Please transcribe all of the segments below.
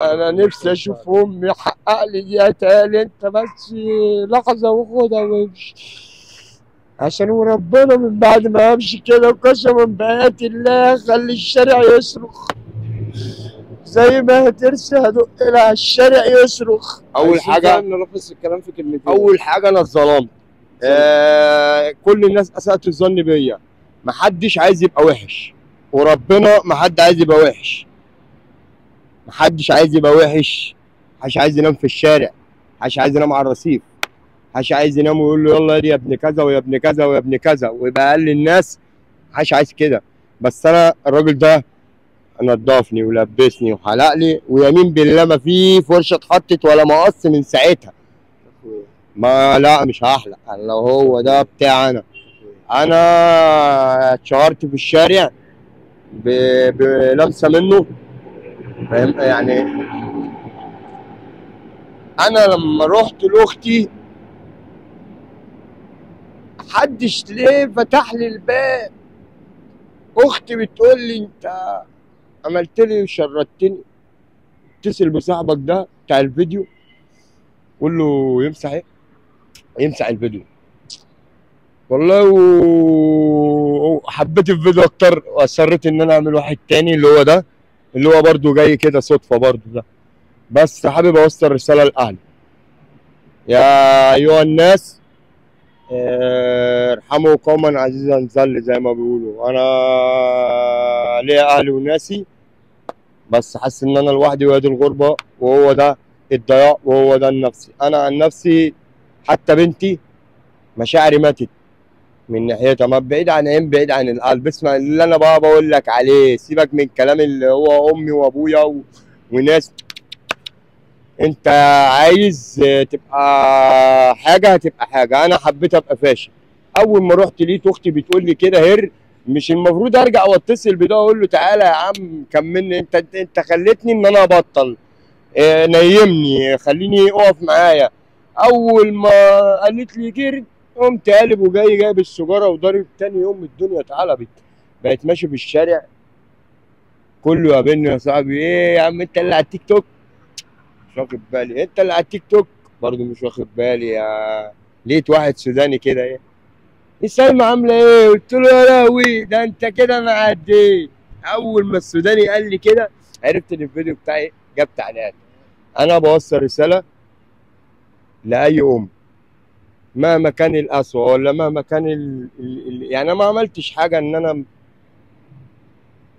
انا نفسي اشوف امي، حقق لي دي تاني انت بس لحظه وخدها وامشي، عشان وربنا من بعد ما امشي كده وقسما بآيات الله خلي الشارع يصرخ زي ما هترسي هدق لها الشارع يصرخ. اول حاجه نلخص الكلام في كلمتين. اول حاجه انا اتظلمت. كل الناس اساءت الظن بيا، محدش عايز يبقى وحش، وربنا ما حد عايز يبقى وحش، محدش عايز يبقى وحش. محدش عايز ينام في الشارع، محدش عايز ينام على الرصيف، محدش عايز ينام ويقول له يلا يا ابن كذا ويا ابن كذا ويا ابن كذا ويبقى اقل الناس. محدش عايز كده. بس انا الراجل ده نضفني ولبسني وحلق لي، ويمين بالله ما في فرشه اتحطت ولا مقص من ساعتها. ما لا مش هحلق لو هو ده بتاع انا اتشهرت في الشارع بلمسه منه، فاهم يعني. انا لما رحت لاختي محدش ليه فتح لي الباب. اختي بتقول لي انت عملت لي وشردتني، اتصل بصاحبك ده بتاع الفيديو قول له يمسح ايه، يمسح الفيديو. والله وحبيت الفيديو اكتر واصريت ان انا اعمل واحد تاني اللي هو ده، اللي هو برضو جاي كده صدفه برضو ده. بس حابب اوصل رساله لاهلي، يا ايها الناس ارحموا قوما عزيزا ذل زي ما بيقولوا. انا ليا اهلي وناسي، بس حاسس ان انا لوحدي وادي الغربه، وهو ده الضياع، وهو ده النفسي. انا عن نفسي حتى بنتي مشاعري ماتت من ناحيتها، ما بعيد عن عين بعيد عن القلب. اسمع اللي انا بقى بقول لك عليه، سيبك من كلام اللي هو امي وابويا وناس. انت عايز تبقى حاجه هتبقى حاجه. انا حبيت ابقى فاشل. اول ما رحت لقيت اختي بتقول لي كده مش المفروض ارجع واتصل بده اقول له تعالى يا عم كملني، انت خلتني ان انا ابطل. نيمني خليني اقف معايا. اول ما قالت لي جري قمت قالب وجاي جايب السجاره وضارب. تاني يوم الدنيا اتقلبت، بقيت ماشي في الشارع كله يقابلني يا صاحبي، ايه يا عم انت اللي على التيك توك؟ مش واخد بالي. انت اللي على التيك توك؟ برضه مش واخد بالي. لقيت واحد سوداني كده ايه سلمى عامله ايه؟ قلت له يا لهوي ده انت كده معدي. اول ما السوداني قال لي كده عرفت ان الفيديو بتاعي جاب تعليقات. انا بوصل رساله لاي ام، مهما كان القسوه ولا مهما كان يعني انا ما عملتش حاجه ان انا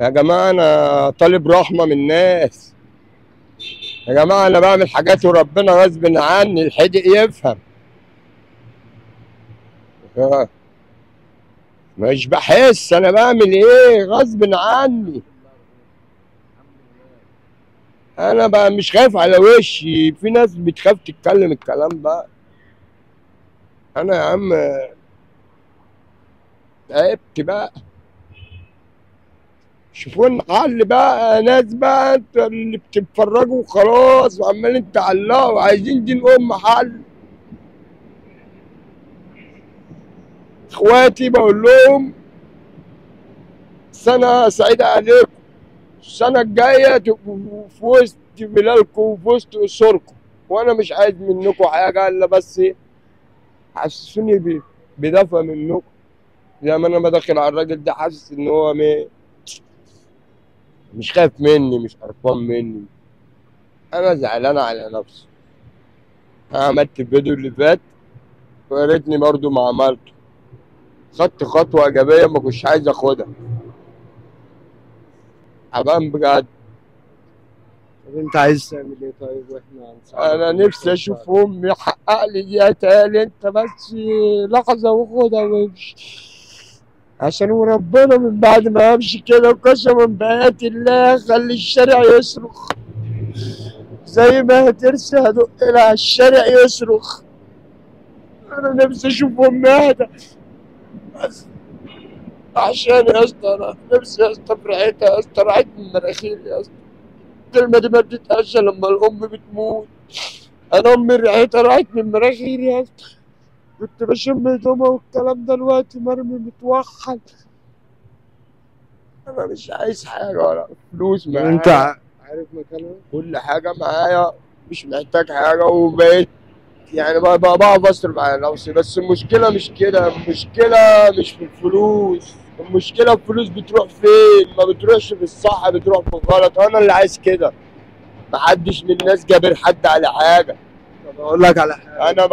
يا جماعه انا طالب رحمه من الناس. يا جماعه انا بعمل حاجات وربنا غصب عني الحدق يفهم. مش بحس انا بعمل ايه غصب عني. انا بقى مش خايف على وشي، في ناس بتخاف تتكلم الكلام ده. انا يا عم تعبت بقى. شوفوا لنا حل بقى ناس بقى، انت اللي بتتفرجوا وخلاص وعمالين تعلقوا عايزين دين ام حل. اخواتي بقول لهم سنه سعيده عليكم، السنه الجايه تبقوا في وسط بلادكم وفي وسط اسركم، وانا مش عايز منكم حاجه الا بس حسسوني بدفى منكم. زي ما انا بدخل على الراجل ده حاسس ان هو مش خايف مني، مش قرفان مني. انا زعلان على نفسي. انا عملت الفيديو اللي فات ويا ريتني برضه ما عملته. خدت خطوه ايجابيه ما كنتش عايز اخدها. تعبان بجد. طب انت عايز تعمل ايه طيب واحنا هنساعدك؟ انا نفسي اشوف امي، حقق لي دي تاني انت بس لحظه وخدها وامشي، عشان وربنا من بعد ما امشي كده وقسما بآيات الله خلي الشارع يصرخ زي ما هترسي هدق لها الشارع يصرخ. انا نفسي اشوف امي اهدى بس، عشان يا اسطى انا نفسي يا اسطى في ريحتها يا اسطى، ريحة من مناخيري يا اسطى. الكلمة دي ما بتتقالش لما الأم بتموت. أنا أمي ريحتها راحت من مناخيري يا اسطى. كنت بشم هدومها والكلام ده دلوقتي مرمي متوحد. أنا مش عايز حاجة ولا فلوس معايا. انت عارف مكانها؟ كل حاجة معايا، مش محتاج حاجة، وبقيت يعني بقى بعرف أصرف على نفسي. بس المشكلة مش كده، المشكلة مش في الفلوس، المشكلة الفلوس بتروح فين؟ ما بتروحش في الصح، بتروح في الغلط. أنا اللي عايز كده، محدش من الناس جابر حد على حاجة. طب اقول لك على حاجه. أنا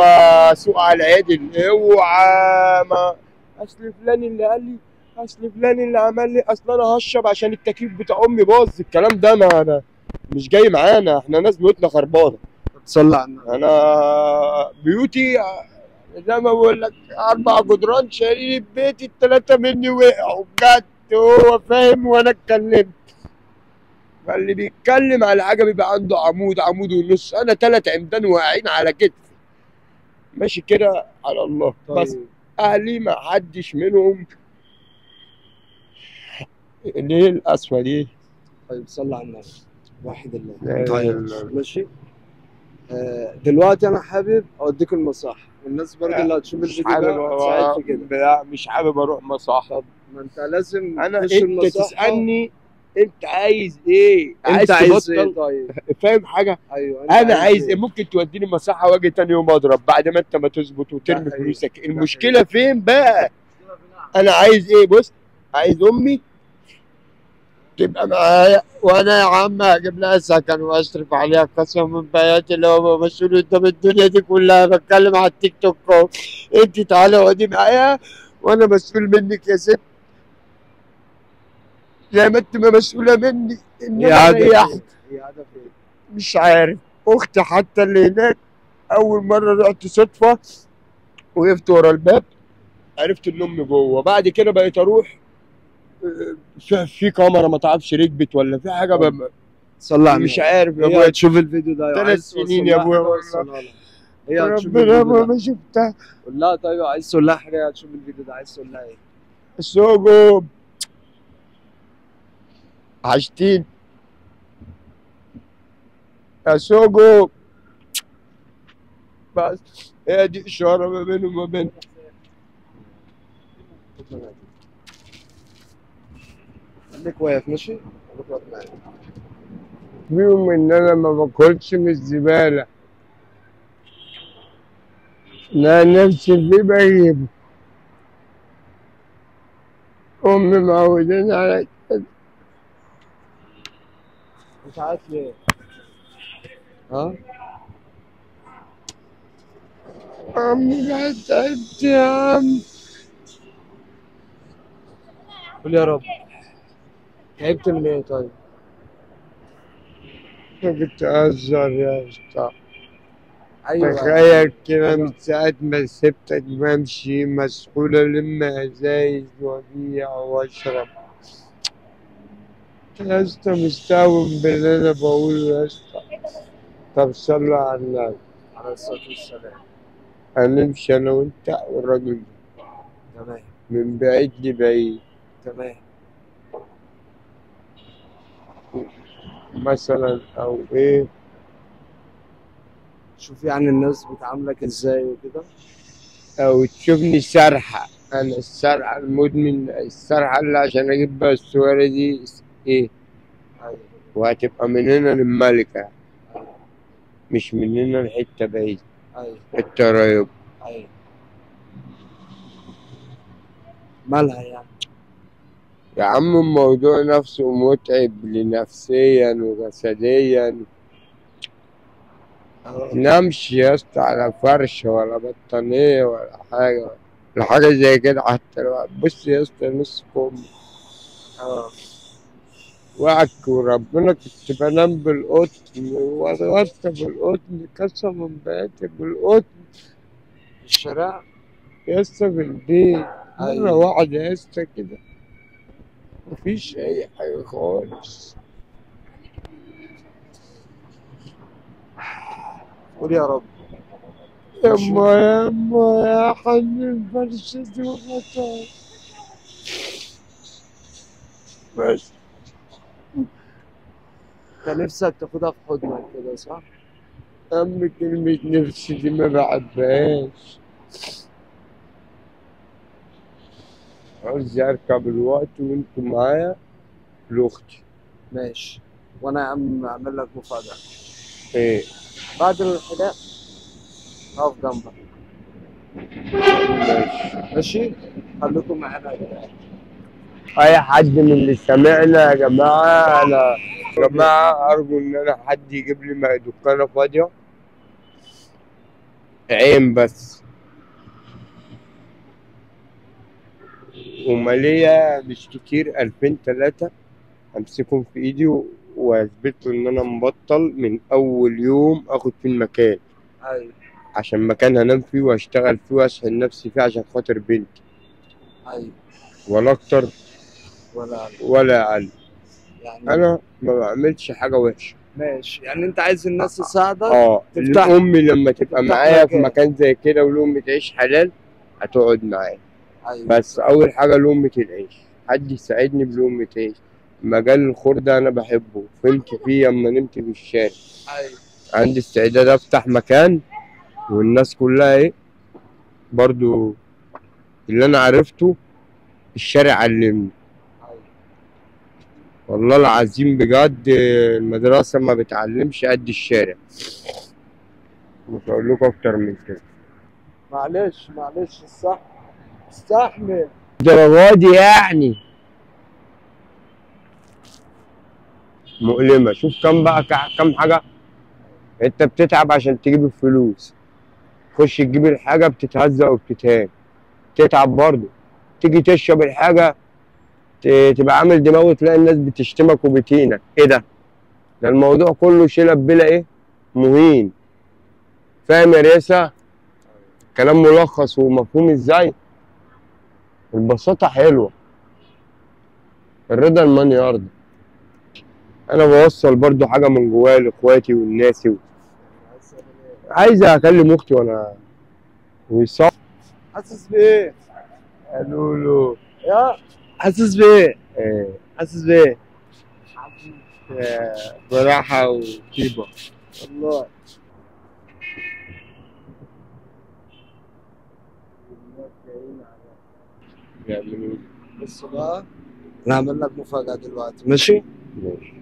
بسوق على العدل. اوعى ما أصل فلان اللي قال لي، أصل فلان اللي عمل لي، أصل أنا هشرب عشان التكييف بتاع أمي باظ. الكلام ده أنا مش جاي معانا، إحنا ناس بيوتنا خربانة. صلي على النبي. انا بيوتي زي ما بقول لك 4 جدران شايلين البيت، ال3 مني وقعوا بجد. هو فاهم وانا اتكلمت. فاللي بيتكلم على حاجه بيبقى عنده عمود، عمود ونص. انا 3 عمدان واقعين على كتفي، ماشي كده على الله. بس طيب اهلي ما حدش منهم ليه القسوه دي. طيب صلي على النبي. واحد الله. لا إله طيب إلا الله. ماشي. دلوقتي انا حابب اوديك المصح، والناس برضه اللي هتشوف مش الفيديو حابب ده هتساعد في كده. لا مش حابب اروح مصح. طب ما انت لازم انا تخش انت المصحة. تسالني انت عايز ايه؟ انت عايز عايز ايه تبطل؟ طيب؟ فاهم حاجه؟ ايوه انت انا عايز ايه؟ ايه؟ ممكن توديني مصحه واجي تاني يوم اضرب بعد ما انت ما تظبط ده وترمي حقيقي. فلوسك. ده المشكله فين بقى؟ انا عايز ايه؟ بص، عايز امي تبقى معايا، وانا يا عم هجيب لها سكن واصرف عليها قسما بالله اللي هو مسؤول قدام الدنيا دي كلها. بتكلم على التيك توك اهو. انت تعالي اقعدي معايا وانا مسؤول منك يا ست، زي ما انت ما مسؤوله مني ان هي انا قاعدة اريحك. فين؟ هي قاعدة فين؟ مش عارف. اختي حتى اللي هناك اول مره رحت صدفه، وقفت ورا الباب، عرفت ان امي جوه. بعد كده بقيت اروح في كاميرا ما تعرفش ركبت ولا في حاجه صلي على مش النبي. عارف يا هي ابويا. هتشوف الفيديو ده، 3 سنين يا ابويا والله، وصلها لها. هي هتشوف ربنا الفيديو ده. ما شفتها. قول لها طيب، عايز تقول لها حاجة؟ هي هتشوف الفيديو ده، عايز تقول لها ايه؟ سوجو عشتين يا سوجو. بس هي دي اشاره ما بيني وما بين. خليك واقف ماشي؟ خليك واقف معايا. فيهم ان انا ما باكلش من الزباله، لا نفسي في بجيب. امي معودين على كده. انت عارف ليه؟ ها؟ عمي بقى تعبت يا عم. قول يا رب. تعبت من ايه طيب؟ كنت أهزر يا اسطى. ايوه. تخيل كده من ساعة ما سبتك بمشي مسحول ألم أزايز وأبيع وأشرب. يا اسطى مستهون باللي أنا بقوله يا اسطى. طب صلى على النبي. على الصلاة والسلام. هنمشي أنا وأنت والراجل تمام. من بعيد لبعيد تمام. مثلا، أو إيه، شوف يعني الناس بتعاملك ازاي وكده. أو تشوفني سرحة. أنا السرحة المدمن، السرحة اللي عشان أجيب بقى الصورة دي إيه، ايوه. وهتبقى من هنا للملكة، مش من هنا لحتة بعيد. ايوه. حتة قريبة. ايوه. مالها يعني؟ يا عم الموضوع نفسه متعب نفسيا وجسديا. نمشي يا اسطى على فرش ولا بطانية ولا حاجة، ولا حاجة زي كده. حتى لو بص يا اسطى نص كم اه. وعك وربنا كنت بنام بالقطن واتغطى بالقطن قسما بقيت بالقطن في الشارع. يا اسطى في البيت. مرة ايوه. واحدة يا اسطى كده مفيش أي حاجة خالص. قول يا رب. يما يما يا حنين فرشتي وغطا. بس انت نفسك تاخدها في حضنك كده صح؟ أم كلمة نفسي دي ما بحبهاش. عاوز أركب الوقت وأنتوا معايا لأختي. ماشي. وانا يا عم اعمل لك مفاجاه. ايه؟ بعد الحداء اقف جنبك. ماشي. ماشي. خليكم معانا يا جدعان. اي حد من اللي سامعنا يا جماعه، يا جماعه ارجو ان انا حد يجيب لي دكانه فاضيه، عين بس ومالية مش كتير، 2000 3 امسكهم في ايدي واثبت له ان انا مبطل من اول يوم اخد فيه المكان، ايوه عشان مكان هنام فيه واشتغل فيه واشحن نفسي فيه عشان خاطر بنتي، ايوه. ولا اكتر ولا ولا اقل. يعني. انا ما بعملش حاجه وحشه. ماشي، يعني انت عايز الناس تساعدك. تفتح امي لما تبقى تفتح معايا في مكان. مكان زي كده ولامي تعيش حلال هتقعد معايا. ايوه بس اول حاجه لامي تعيش، حد يساعدني بلامي تعيش. مجال الخردة انا بحبه، فهمت فيه اما نمت في الشارع. ايوه عندي استعداد افتح مكان والناس كلها ايه، برضو اللي انا عرفته الشارع علمني. ايوه. والله العظيم بجد المدرسة ما بتعلمش قد الشارع، مش هقول لكم اكتر من كده. معلش معلش، الصح استحمل. الدرجة دي يعني مؤلمة. شوف كم بقى، كم حاجة انت بتتعب عشان تجيب الفلوس، تخش تجيب الحاجة بتتهزق وبتتهان، تتعب برضه، تيجي تشرب الحاجة تبقى عامل دماغ وتلاقي الناس بتشتمك وبتهينك. ايه ده؟ ده الموضوع كله شلب بلا ايه؟ مهين. فاهم يا ريسة؟ كلام ملخص ومفهوم ازاي؟ البساطة حلوة، الرضا المن يرضى. انا بوصل برضو حاجة من جوايا لاخواتي والناس عايز اكلم اختي وانا ويصاب. حاسس بايه؟ قالوا له يا حاسس بايه؟ آه، حاسس بايه؟ براحة وطيبة. والله. يعملوا بص بقى، انا هعمل لك مفاجأة دلوقتي، ماشي؟ ماشي.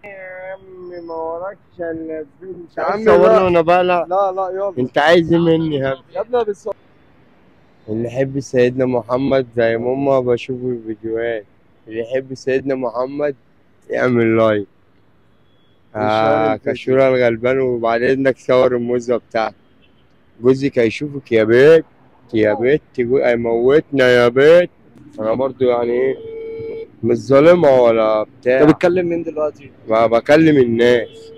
يا عم ما وراكش الا البنت. يا عم صورنا لا وانا بقى لا. لا لا، يلا. انت عايز ايه مني يا ابني؟ يا ابني بالصبر. اللي يحب سيدنا محمد زي ماما بشوف الفيديوهات، اللي يحب سيدنا محمد يعمل لايك. وشار الفيديو. كشورة الغلبان. وبعد اذنك صور الموزة بتاعتك، جوزك هيشوفك يا بيت، يا بيت هيموتنا يا بيت. انا برضو يعني ايه، مش ظالمة ولا انت بتاع، بتكلم مين دلوقتي؟ بكلم الناس.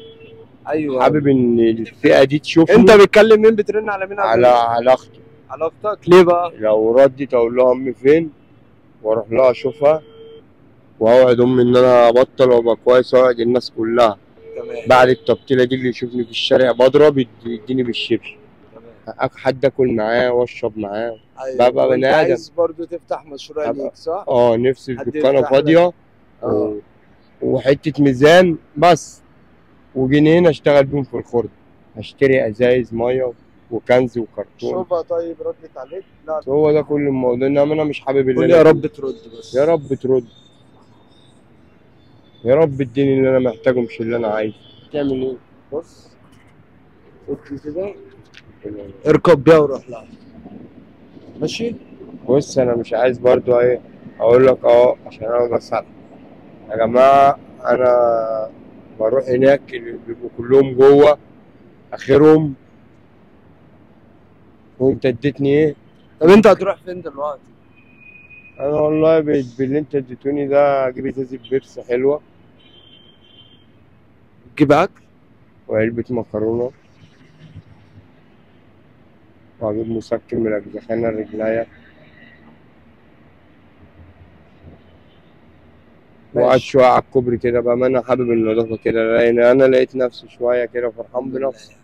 ايوه. حابب ان الفئة دي تشوفني. انت بتكلم مين؟ بترن على مين؟ على اختي. على اختك ليه بقى؟ لو ردت اقول لها امي فين، واروح لها اشوفها، واوعد امي ان انا ابطل وابقى كويس، واوعد الناس كلها تمام. بعد التبطيله دي اللي يشوفني في الشارع بضرب يديني بالشبشب، تمام. حد اكل معاه واشرب معاه. ايوه. ببقى وانت بني ادم. عايز برضو تفتح مشروع ليك، صح؟ نفسي حد الدكانه يفتح لك. فاضيه اه. وحته ميزان بس وجنيهين اشتغل بيهم في الخرد، اشتري ازايز ميه وكنز وكرتون. شوفها طيب، ردت عليك؟ لا. هو ده كل الموضوع، انما انا مش حابب اللي قول انا يا فيه. رب ترد بس. يا رب ترد، يا رب اديني اللي انا محتاجه مش اللي انا عايزه. تعمل ايه؟ بص، خد كده، اركب بيها وروح لها، ماشي؟ بص انا مش عايز برضو ايه اقول لك عشان انا بصحى يا جماعه. انا بروح هناك اللي بيبقوا كلهم جوه اخرهم، وانت اديتني ايه؟ طب انت هتروح فين دلوقتي؟ انا والله باللي انت اديتوني ده اجيب ازازه بيبسي حلوه تجيب اكل وعلبه مكرونه واجيب مسكن من الاجزخانه الرجلايه وقعد ماشي. شويه على الكوبري كده بقى. ما انا حابب النظافه كده لان انا لقيت نفسي شويه كده فرحان بنفسي.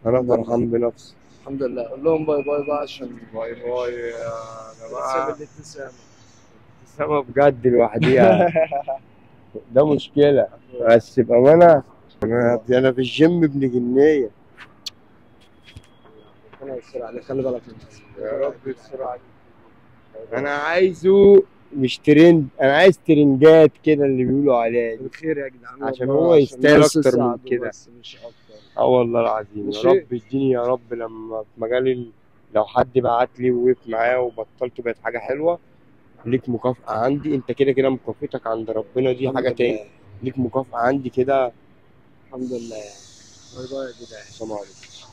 انا فرحان بنفسي. الحمد لله. قول لهم باي باي بقى عشان باي باي يا رسم جماعه. الابتسامة. ابتسامة بجد لوحديها ده مشكلة. بس بأمانة أنا في الجيم ابن جنية. ربنا يستر عليك، خلي بالك من نفسك. يا رب يستر عليك. انا عايزه مش ترند، انا عايز ترندات كده اللي بيقولوا عليها دي. الخير يا جدعان عشان والله، هو يستاهل الناس اكتر من تساعده كده. بس مش اكتر. اه والله العظيم، يا ماشي. رب اديني يا رب لما في مجال لو حد بعت لي ووقف معايا وبطلت بقت حاجه حلوه، ليك مكافأة عندي. انت كده كده مكافأتك عند ربنا دي الحمد حاجه تاني. لله. ليك مكافأة عندي كده. الحمد لله. باي باي يا جدعان. سلام عليكم.